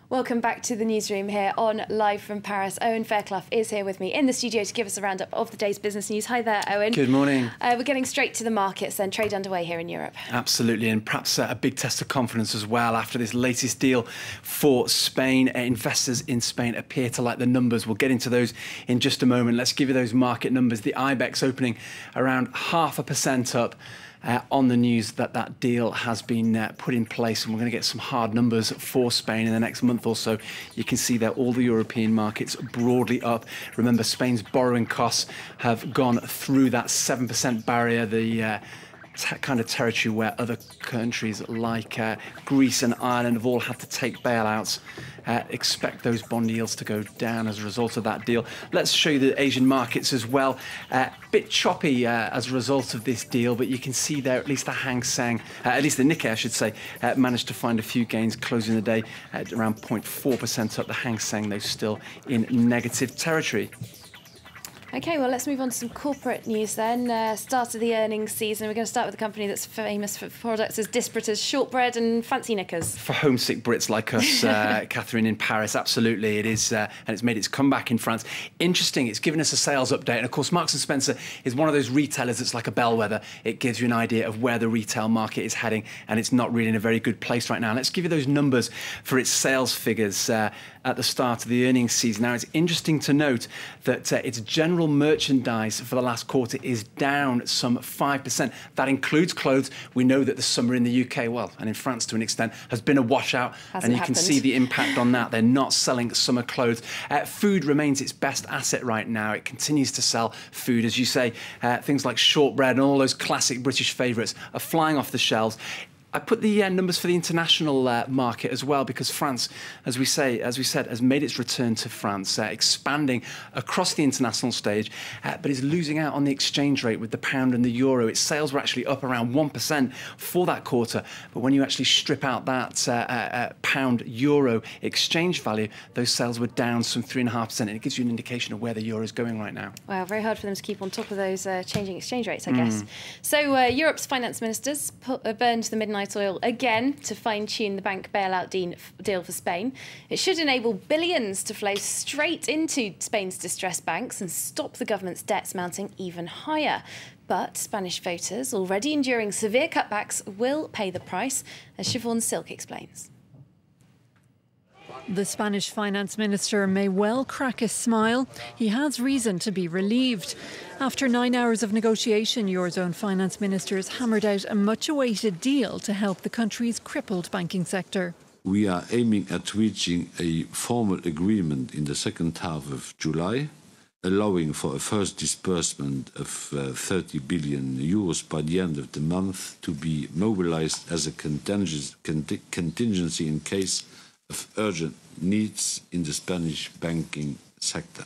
Welcome back to the newsroom here on Live from Paris. Owen Fairclough is here with me in the studio to give us a roundup of the day's business news. Hi there, Owen. Good morning. We're getting straight to the markets then. Trade underway here in Europe. Absolutely, and perhaps a big test of confidence as well after this latest deal for Spain. Investors in Spain appear to like the numbers. We'll get into those in just a moment. Let's give you those market numbers. The IBEX opening around 0.5% up. On the news that deal has been put in place, and we're going to get some hard numbers for Spain in the next month or so. You can see that all the European markets broadly up. Remember, Spain's borrowing costs have gone through that 7% barrier, the kind of territory where other countries like Greece and Ireland have all had to take bailouts. Expect those bond yields to go down as a result of that deal. Let's show you the Asian markets as well. Bit choppy as a result of this deal, but you can see there at least the Hang Seng, at least the Nikkei, I should say, managed to find a few gains closing the day at around 0.4% up. The Hang Seng, though, still in negative territory. OK, well, let's move on to some corporate news then. Start of the earnings season. We're going to start with a company that's famous for products as disparate as shortbread and fancy knickers. For homesick Brits like us, Catherine, in Paris, absolutely it is. And it's made its comeback in France. Interesting, it's given us a sales update. And, of course, Marks & Spencer is one of those retailers that's like a bellwether. It gives you an idea of where the retail market is heading, and it's not really in a very good place right now. Let's give you those numbers for its sales figures at the start of the earnings season. Now, it's interesting to note that its general merchandise for the last quarter is down some 5%. That includes clothes. We know that the summer in the UK, well, and in France to an extent, has been a washout. And you can see the impact on that. They're not selling summer clothes. Food remains its best asset right now. It continues to sell food. As you say, things like shortbread and all those classic British favourites are flying off the shelves. I put the numbers for the international market as well, because France, as we said, has made its return to France, expanding across the international stage, but is losing out on the exchange rate with the pound and the euro. Its sales were actually up around 1% for that quarter, but when you actually strip out that pound-euro exchange value, those sales were down some 3.5%, and it gives you an indication of where the euro is going right now. Wow, very hard for them to keep on top of those changing exchange rates, I guess. So Europe's finance ministers burned the midnight oil again to fine-tune the bank bailout deal for Spain. It should enable billions to flow straight into Spain's distressed banks and stop the government's debts mounting even higher. But Spanish voters, already enduring severe cutbacks, will pay the price, as Siobhan Silk explains. The Spanish finance minister may well crack a smile. He has reason to be relieved. After 9 hours of negotiation, Eurozone finance ministers hammered out a much-awaited deal to help the country's crippled banking sector. We are aiming at reaching a formal agreement in the second half of July, allowing for a first disbursement of 30 billion euros by the end of the month to be mobilised as a contingency in case of urgent needs in the Spanish banking sector.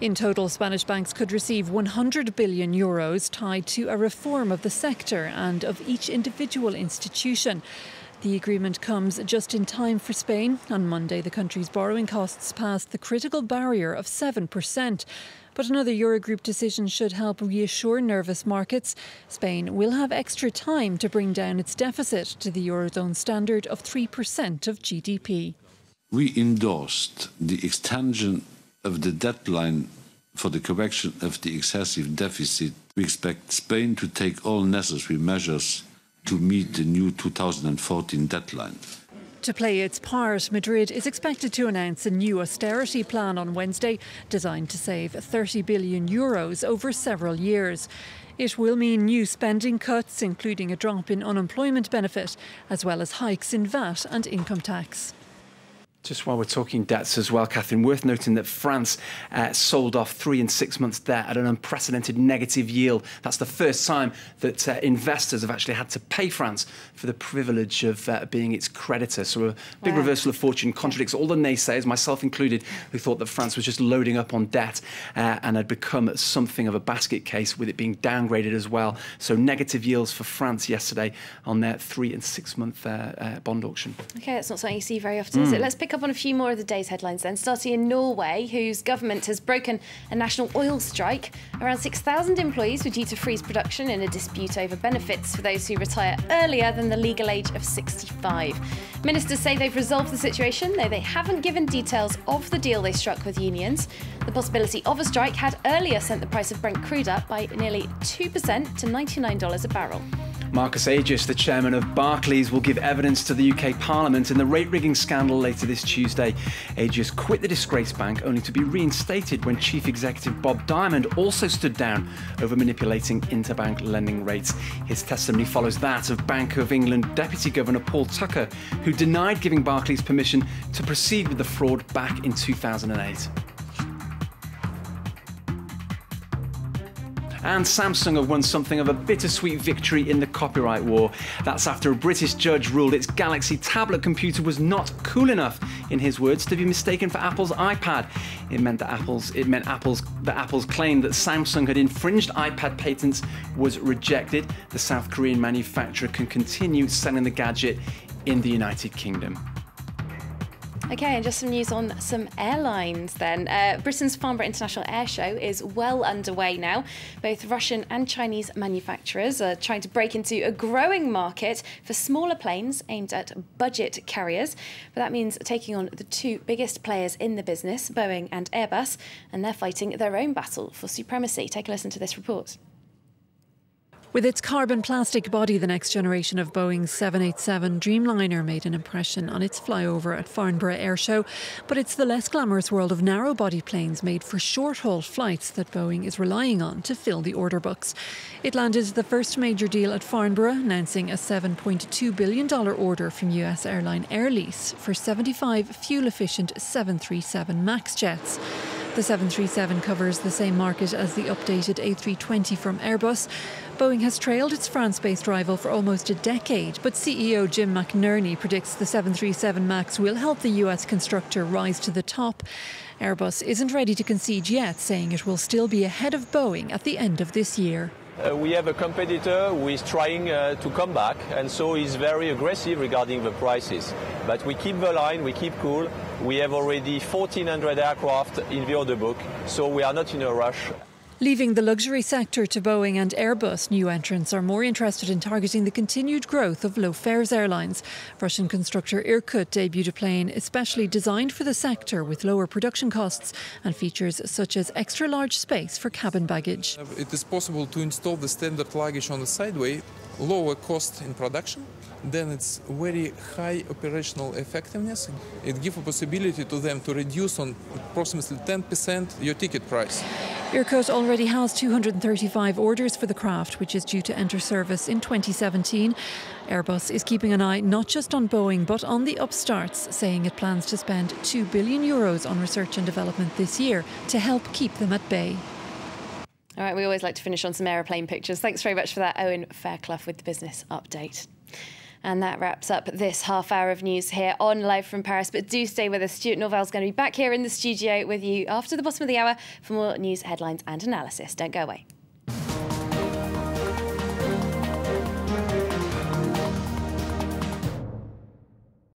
In total, Spanish banks could receive 100 billion euros tied to a reform of the sector and of each individual institution. The agreement comes just in time for Spain. On Monday, the country's borrowing costs passed the critical barrier of 7%. But another Eurogroup decision should help reassure nervous markets. Spain will have extra time to bring down its deficit to the Eurozone standard of 3% of GDP. We endorsed the extension of the deadline for the correction of the excessive deficit. We expect Spain to take all necessary measures to meet the new 2014 deadline. To play its part, Madrid is expected to announce a new austerity plan on Wednesday, designed to save 30 billion euros over several years. It will mean new spending cuts, including a drop in unemployment benefit, as well as hikes in VAT and income tax. Just while we're talking debts as well, Catherine, worth noting that France sold off 3 and 6 months debt at an unprecedented negative yield. That's the first time that investors have actually had to pay France for the privilege of being its creditor. So a big reversal of fortune contradicts all the naysayers, myself included, who thought that France was just loading up on debt and had become something of a basket case, with it being downgraded as well. So negative yields for France yesterday on their 3 and 6 month bond auction. OK, that's not something you see very often, is it? Let's pick pick up on a few more of the day's headlines then, starting in Norway, whose government has broken a national oil strike. Around 6,000 employees were due to freeze production in a dispute over benefits for those who retire earlier than the legal age of 65. Ministers say they've resolved the situation, though they haven't given details of the deal they struck with unions. The possibility of a strike had earlier sent the price of Brent crude up by nearly 2% to $99 a barrel. Marcus Agius, the chairman of Barclays, will give evidence to the UK Parliament in the rate-rigging scandal later this Tuesday. Agius quit the disgraced bank only to be reinstated when Chief Executive Bob Diamond also stood down over manipulating interbank lending rates. His testimony follows that of Bank of England Deputy Governor Paul Tucker, who denied giving Barclays permission to proceed with the fraud back in 2008. And Samsung have won something of a bittersweet victory in the copyright war. That's after a British judge ruled its Galaxy tablet computer was not cool enough, in his words, to be mistaken for Apple's iPad. It meant that Apple's claim that Samsung had infringed iPad patents was rejected. The South Korean manufacturer can continue selling the gadget in the United Kingdom. OK, and just some news on some airlines then. Britain's Farnborough International Air Show is well underway now. Both Russian and Chinese manufacturers are trying to break into a growing market for smaller planes aimed at budget carriers. But that means taking on the two biggest players in the business, Boeing and Airbus, and they're fighting their own battle for supremacy. Take a listen to this report. With its carbon plastic body, the next generation of Boeing's 787 Dreamliner made an impression on its flyover at Farnborough Air Show. But it's the less glamorous world of narrow-body planes made for short-haul flights that Boeing is relying on to fill the order books. It landed the first major deal at Farnborough, announcing a $7.2 billion order from US airline Air Lease for 75 fuel-efficient 737 MAX jets. The 737 covers the same market as the updated A320 from Airbus. Boeing has trailed its France-based rival for almost a decade, but CEO Jim McNerney predicts the 737 MAX will help the US constructor rise to the top. Airbus isn't ready to concede yet, saying it will still be ahead of Boeing at the end of this year. We have a competitor who is trying to come back, and so he's very aggressive regarding the prices. But we keep the line, we keep cool. We have already 1,400 aircraft in the order book, so we are not in a rush. Leaving the luxury sector to Boeing and Airbus, new entrants are more interested in targeting the continued growth of low-fares airlines. Russian constructor Irkut debuted a plane especially designed for the sector with lower production costs and features such as extra-large space for cabin baggage. It is possible to install the standard luggage on the sideway, lower cost in production, then it's very high operational effectiveness. It gives a possibility to them to reduce on approximately 10% your ticket price. Irkut already has 235 orders for the craft, which is due to enter service in 2017. Airbus is keeping an eye not just on Boeing but on the upstarts, saying it plans to spend €2 billion on research and development this year to help keep them at bay. All right, we always like to finish on some aeroplane pictures. Thanks very much for that, Owen Fairclough, with the business update. And that wraps up this half hour of news here on Live from Paris. But do stay with us. Stuart Norvell's going to be back here in the studio with you after the bottom of the hour for more news headlines and analysis. Don't go away.